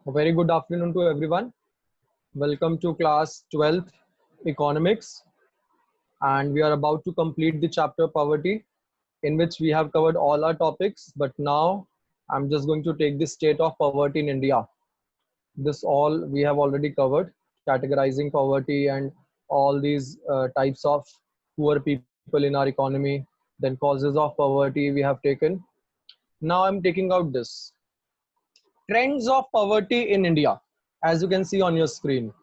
A very good afternoon to everyone. Welcome to class 12th economics, and we are about to complete the chapter poverty, in which we have covered all our topics, but now I'm just going to take the state of poverty in India. This all we have already covered, categorizing poverty and all these types of poor people in our economy, then causes of poverty we have taken. Now I'm taking out this trends of poverty in India, as you can see on your screen.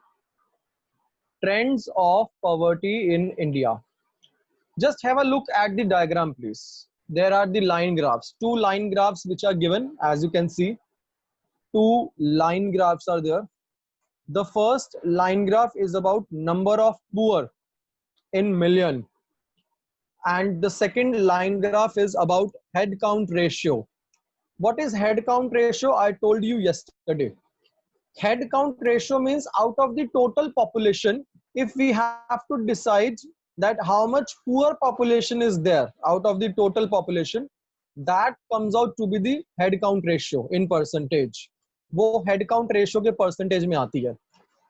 Trends of poverty in India. Just have a look at the diagram, please. There are the line graphs, two line graphs which are given, as you can see. Two line graphs are there. The first line graph is about number of poor in million, and the second line graph is about head count ratio. What is head count ratio? I told you yesterday. Head count ratio means out of the total population, if we have to decide that how much poor population is there out of the total population, that comes out to be the head count ratio in percentage. वो head count ratio के percentage में आती है.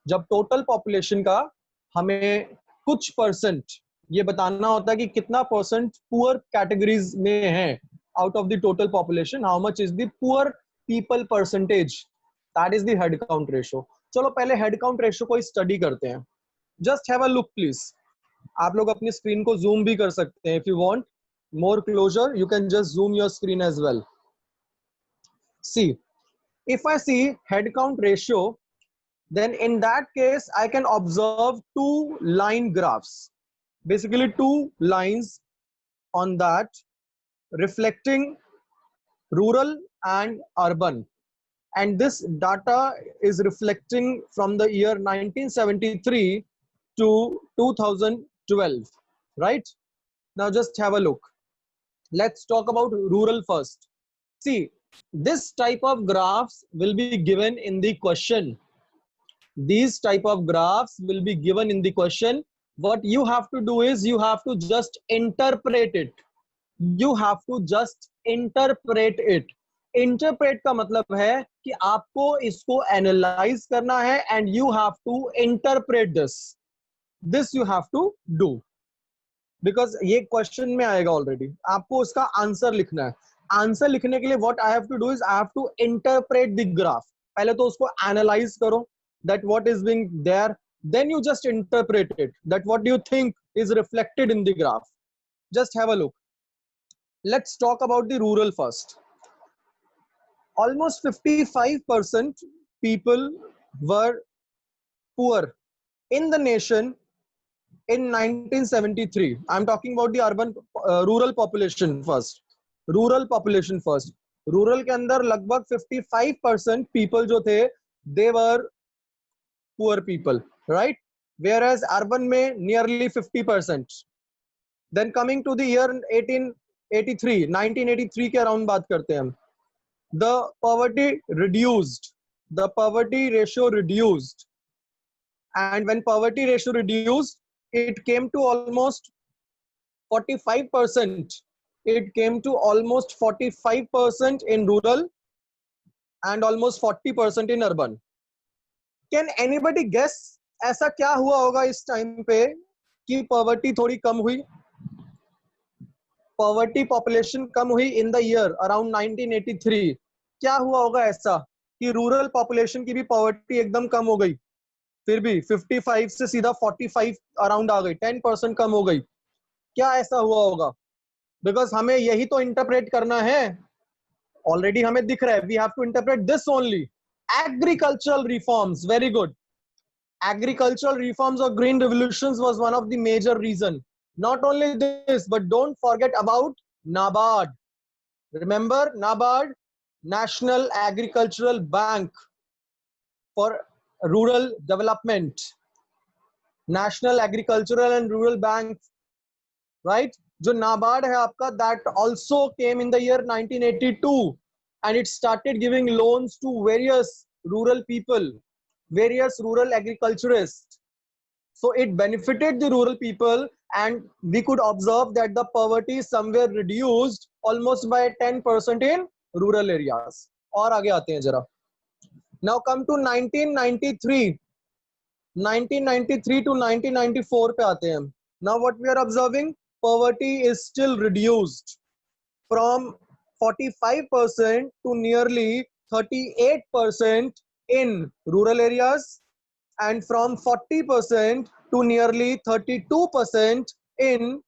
जब total population का हमें कुछ percent ये बताना होता है कि कितना percent poor categories में है out of the total population, how much is the poor people percentage. That is the head count ratio. चलो पहले head count ratio को स्टडी करते हैं. Just have a look please. आप लोग अपनी स्क्रीन को जूम भी कर सकते हैं. If you want more closure, you can just zoom your screen as well. See, if I see head count ratio, then in that case I can observe two line graphs. Basically two lines on that reflecting rural and urban. And this data is reflecting from the year 1973 to 2012, right? Now just have a look. Let's talk about rural first. See, this type of graphs will be given in the question. These type of graphs will be given in the question. What you have to do is you have to just interpret it. You have to just interpret it. Interpret का मतलब है कि आपको इसको analyse करना है and you have to interpret this you have to do, because ये question में आएगा ऑलरेडी. आपको उसका आंसर लिखना है. आंसर लिखने के लिए what I have to do is I have to interpret the graph. पहले तो उसको एनालाइज करो that what is being there, then you just interpret it that what do you think is reflected in the graph. Just have a look. Let's talk about the rural first. Almost 55% people were poor in the nation in 1973. I'm talking about the urban rural population first. Rural population first. Rural के अंदर लगभग 55% people जो थे, they were poor people, right? Whereas urban में nearly 50%. Then coming to the year 1983 के around बात करते हैं हम. The poverty reduced, the poverty ratio reduced, and when poverty ratio reduced, it came to almost 45%. It came to almost 45% in rural and almost 40% in urban. Can anybody guess ऐसा क्या हुआ होगा इस टाइम पे कि poverty थोड़ी कम हुई? Poverty population कम हुई इन द ईयर अराउंड 1983. क्या हुआ होगा ऐसा कि रूरल पॉपुलेशन की भी पॉवर्टी एकदम कम हो गई, फिर भी 55 से सीधा 45 अराउंड आ गई, 10% कम हो गई? क्या ऐसा हुआ होगा? बिकॉज हमें यही तो इंटरप्रेट करना है. ऑलरेडी हमें दिख रहा है. We have to interpret this only. Agricultural reforms, very good. Agricultural reforms or green revolutions was one of the major reason. Not only this, but don't forget about NABARD. Remember NABARD, National Agricultural Bank for Rural Development. National Agricultural and Rural Bank, right? जो NABARD है आपका, that also came in the year 1982, and it started giving loans to various rural people, various rural agriculturists. So it benefited the rural people, and we could observe that the poverty is somewhere reduced almost by 10% in rural areas. और आगे आते हैं जरा. Now come to 1993. 1993 to 1994 पे आते हैं हम. Now what we are observing, poverty is still reduced from 45% to nearly 38% in rural areas, and from 40% to nearly 32% in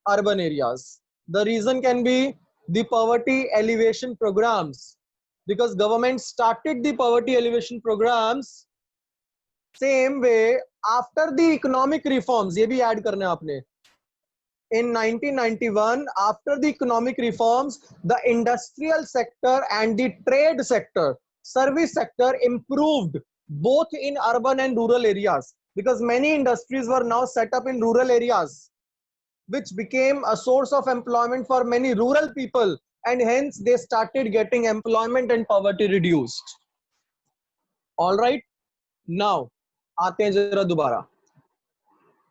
urban areas. The reason can be the poverty alleviation programs, because government started the poverty alleviation programs same way after the economic reforms. ये भी add करना है आपने. In 1991, after the economic reforms, the industrial sector and the trade sector, service sector improved both in urban and rural areas, because many industries were now set up in rural areas, which became a source of employment for many rural people, and hence they started getting employment and poverty reduced. All right, now आते हैं जरा दोबारा.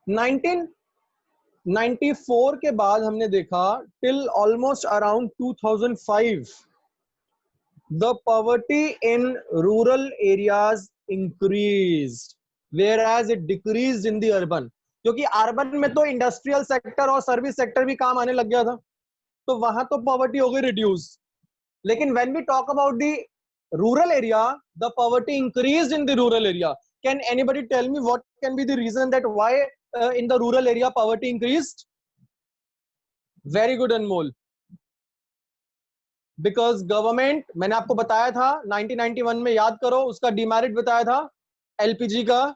1994 के बाद हमने देखा till almost around 2005 the poverty in rural areas increased whereas it decreased in the urban. क्योंकि urban में तो इंडस्ट्रियल सेक्टर और सर्विस सेक्टर भी काम आने लग गया था, तो वहां तो पॉवर्टी हो गई रिड्यूस. लेकिन when we talk about the rural area, the poverty increased in the rural area. Can anybody tell me what can be the reason that why in the rural area poverty increased? Very good Anmol. Because government, मैंने आपको बताया था 1991 में, याद करो उसका demerit बताया था एलपीजी का.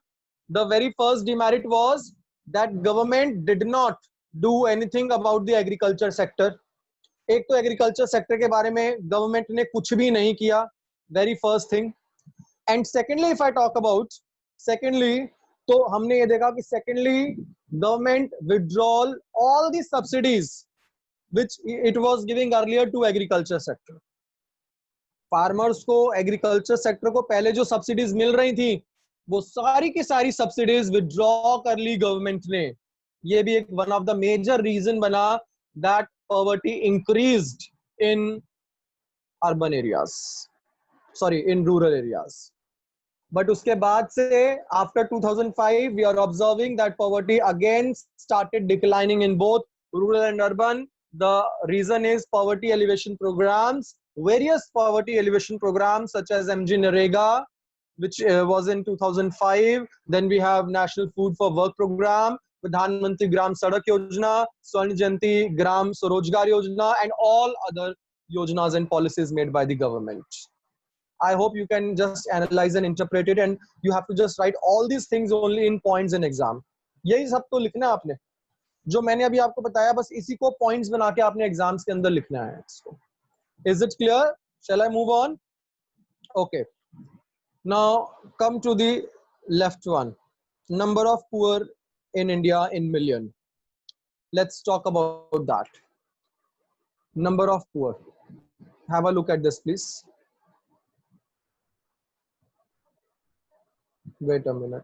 The very first demerit was that government did not do anything about the agriculture sector. एक तो एग्रीकल्चर सेक्टर के बारे में गवर्नमेंट ने कुछ भी नहीं किया, very first thing. And secondly if I talk about secondly, तो हमने ये देखा कि secondly government withdrawal all the subsidies which it was giving earlier to agriculture sector. Farmers को, एग्रीकल्चर सेक्टर को पहले जो सब्सिडीज मिल रही थी वो सारी की सारी सब्सिडीज विथड्रॉ कर ली गवर्नमेंट ने. ये भी एक one of the major reason बना that poverty increased in urban areas, sorry in rural areas. But उसके बाद से after 2005 we are observing that poverty again started declining in both rural and urban. The reason is poverty alleviation programs, various poverty alleviation programs such as MG Narega, which was in 2005. Then we have National Food for Work program, Pradhan Mantri Gram Sadak Yojana, Swarn Jayanti Gram Swarojgar Yojana, and all other yojanas and policies made by the government. I hope you can just analyze and interpret it, and you have to just write all these things only in points in exam. यही सब तो लिखना है आपने, जो मैंने अभी आपको बताया, बस इसी को पॉइंट्स बना के आपने एग्जाम्स के अंदर लिखना है इसको. Is it clear? Shall I move on? Okay, now come to the left one. Number of poor in India in million. Let's talk about that. Number of poor, have a look at this please. Wait a minute.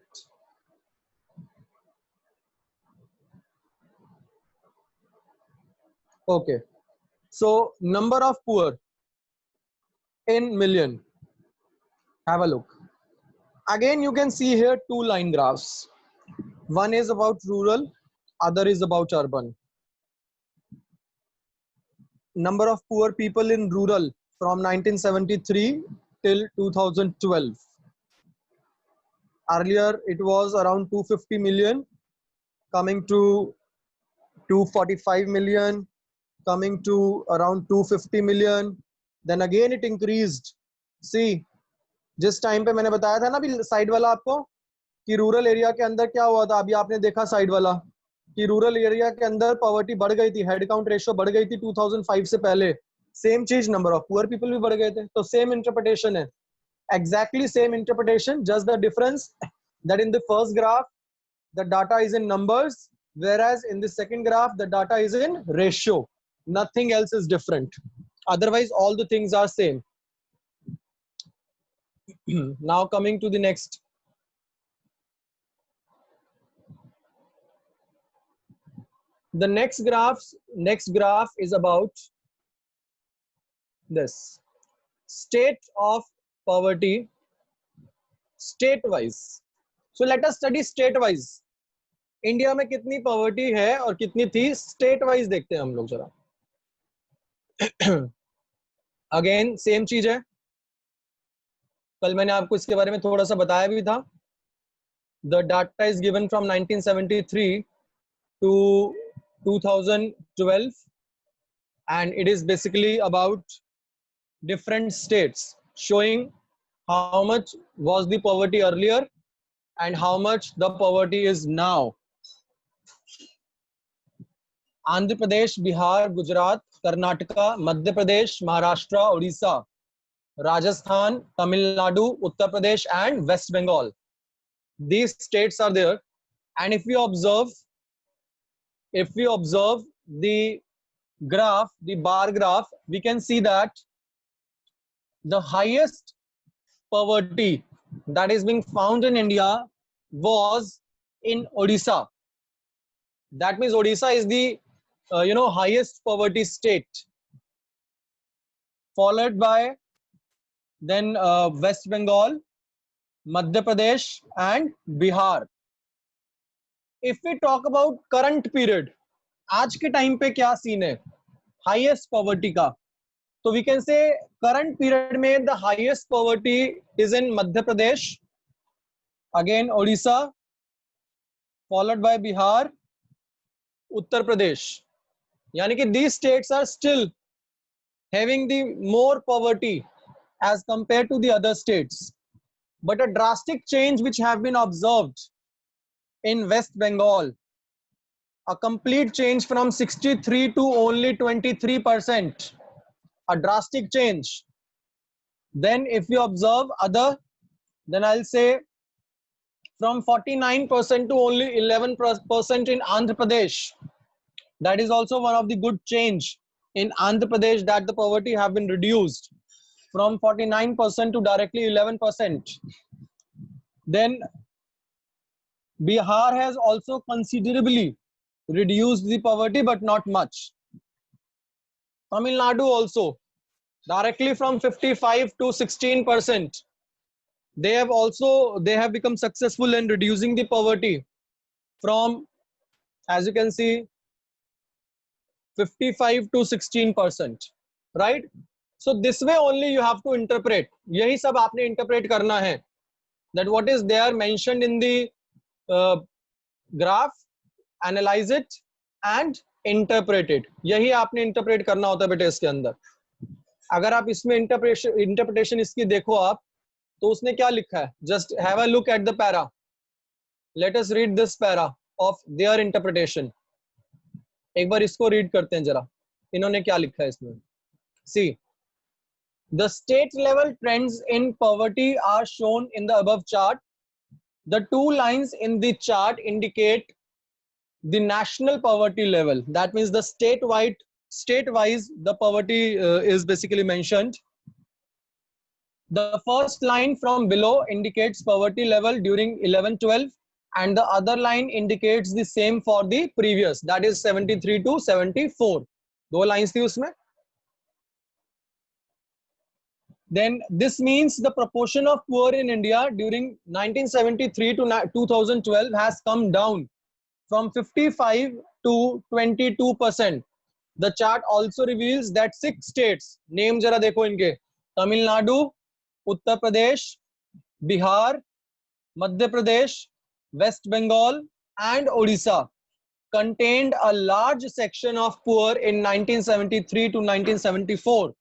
Okay, so number of poor in million. Have a look. Again, you can see here two line graphs. One is about rural, other is about urban. Number of poor people in rural from 1973 till 2012. Earlier, it was around 250 million, coming to 245 million, coming to around 250 million. Then again it increased. See, जिस time पे मैंने बताया था ना अभी side वाला आपको कि रूरल एरिया के अंदर क्या हुआ था, अभी आपने देखा साइड वाला कि रूरल एरिया के अंदर पॉवर्टी बढ़ गई थी, हेड काउंट रेशियो बढ़ गई थी 2005 से पहले. सेम चीज, नंबर ऑफ पुअर पीपल भी बढ़ गए थे. तो सेम इंटरप्रिटेशन है, exactly same interpretation, just the difference that in the first graph the data is in numbers, whereas in the second graph the data is in ratio. Nothing else is different, otherwise all the things are same. Now coming to the next. The next graph is about this state of poverty state wise. So let us study state wise. India में कितनी poverty है और कितनी थी, state wise देखते हैं हम लोग जरा. अगेन सेम चीज है, कल मैंने आपको इसके बारे में थोड़ा सा बताया भी था. The data is given from 1973 to 2012 and it is basically about different states showing how much was the poverty earlier and how much the poverty is now. Andhra Pradesh, Bihar, Gujarat, Karnataka, Madhya Pradesh, Maharashtra, Odisha, Rajasthan, Tamil Nadu, Uttar Pradesh and West Bengal. These states are there, and if we observe the graph, the bar graph, we can see that the highest poverty that is being found in India was in Odisha. That means Odisha is the highest poverty state, followed by then West Bengal, Madhya Pradesh and Bihar. If we talk about current period, आज के time पे क्या scene है highest poverty का, तो we can say current period में the highest poverty is in Madhya Pradesh, again Odisha, followed by Bihar, Uttar Pradesh. यानी कि these states are still having the more poverty as compared to the other states. But a drastic change which have been observed in West Bengal, a complete change from 63 to only 23%, a drastic change. Then if you observe other, then I'll say from 49% to only 11% in Andhra Pradesh. That is also one of the good change in Andhra Pradesh, that the poverty have been reduced from 49% to directly 11%. Then Bihar has also considerably reduced the poverty, but not much. Tamil Nadu also directly from 55 to 16%. They have become successful in reducing the poverty from, as you can see, 55 to 16%, right? So this way only you have to interpret. यही सब आपने interpret करना है. That what is there mentioned in the graph, analyze it and interpret it. यही आपने interpret करना होता है बेटे इसके अंदर. अगर आप इसमें interpretation इसकी देखो आप, तो उसने क्या लिखा है? Just have a look at the para. Let us read this para of their interpretation. एक बार इसको read करते हैं जरा. इन्होंने क्या लिखा है इसमें? See, the state level trends in poverty are shown in the above chart. The two lines in the chart indicate the national poverty level. That means the state-wise the poverty is basically mentioned. The first line from below indicates poverty level during 11-12, and the other line indicates the same for the previous, that is 73 to 74. दो lines थी उसमें. Then this means the proportion of poor in India during 1973 to 2012 has come down from 55 to 22%. The chart also reveals that 6 states, name जरा देखो इनके, Tamil Nadu, Uttar Pradesh, Bihar, Madhya Pradesh, West Bengal and Odisha, contained a large section of poor in 1973 to 1974.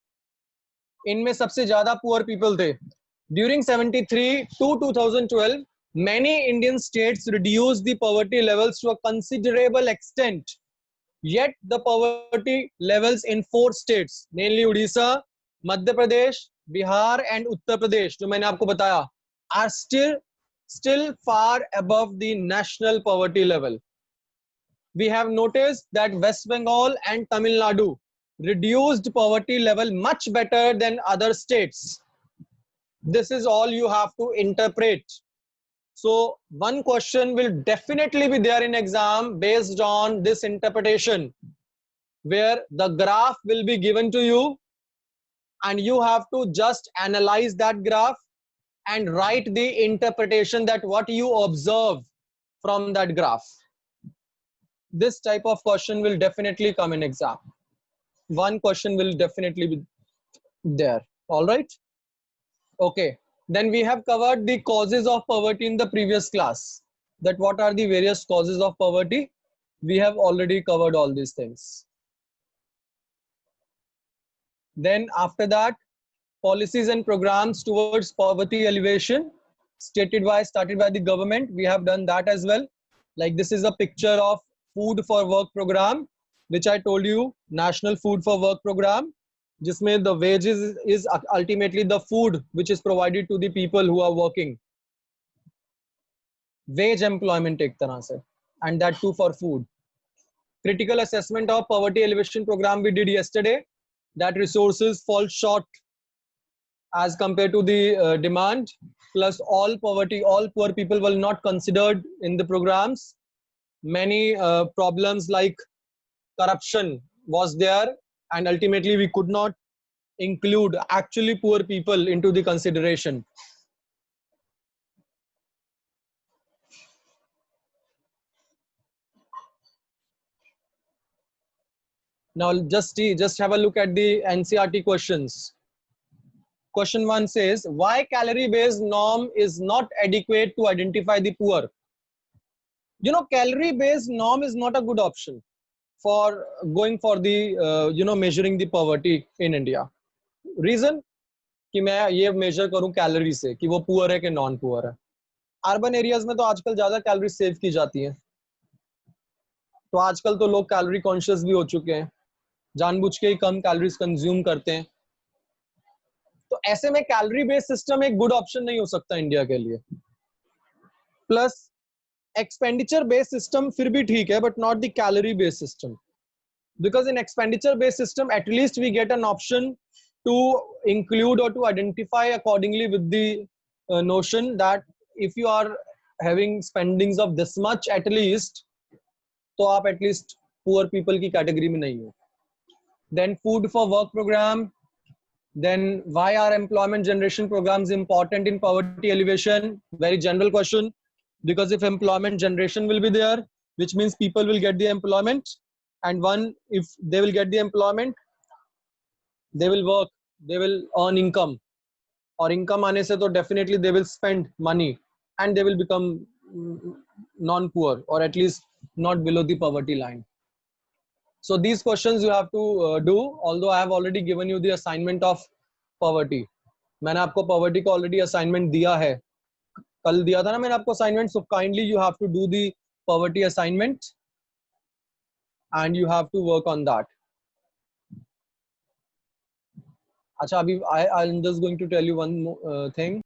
इनमें सबसे ज्यादा poor people थे. During 73 to 2012, many Indian states reduced the poverty levels to a considerable extent. Yet the poverty levels in 4 states, mainly Odisha, Madhya Pradesh, Bihar and Uttar Pradesh, जो मैंने आपको बताया, are still far above the national poverty level. We have noticed that West Bengal and Tamil Nadu reduced poverty level much better than other states. This is all you have to interpret. So one question will definitely be there in exam based on this interpretation, where the graph will be given to you and you have to just analyze that graph and write the interpretation that what you observe from that graph. This type of question will definitely come in exam. One question will definitely be there. All right. Okay. Then we have covered the causes of poverty in the previous class. That what are the various causes of poverty? We have already covered all these things. Then after that, policies and programs towards poverty alleviation started by the government. We have done that as well. Like this is a picture of food for work program, which I told you, national food for work program, जिसमें the wages is ultimately the food which is provided to the people who are working. Wage employment एक तरह से, and that too for food. Critical assessment of poverty alleviation program we did yesterday, that resources fall short as compared to the demand, plus all poor people were not considered in the programs. Many problems like corruption was there, and ultimately we could not include actually poor people into the consideration. Now just have a look at the NCERT questions. Question 1 says, why calorie based norm is not adequate to identify the poor? You know, calorie based norm is not a good option for going for the measuring the poverty in India. Reason कि मैं ये measure करूं calorie से कि वो poor है कि non poor है. Urban areas में तो आजकल ज्यादा calories save की जाती हैं, तो आजकल तो लोग calorie conscious भी हो चुके हैं, जानबूझ के ही कम calories consume करते हैं. तो ऐसे में कैलोरी बेस्ड सिस्टम एक गुड ऑप्शन नहीं हो सकता इंडिया के लिए. प्लस एक्सपेंडिचर बेस्ड सिस्टम फिर भी ठीक है, but not the calorie based system, because in expenditure based system at least we get an option to include और to identify accordingly with the notion that if you are having spendings of this much at least, तो आप at least poor people की category में नहीं हो. Then food for work program. Then why are employment generation programs important in poverty alleviation? Very general question, because if employment generation will be there, which means people will get the employment, and if they will get the employment, they will work, they will earn income, or income aane se to definitely they will spend money and they will become non-poor, or at least not below the poverty line. So these questions you have to do, although I have already given you the assignment of poverty. मैंने आपको poverty को already assignment दिया है, कल दिया था ना मैंने आपको assignment. So kindly you have to do the poverty assignment and you have to work on that. अच्छा, अभी I'm just going to tell you one more thing.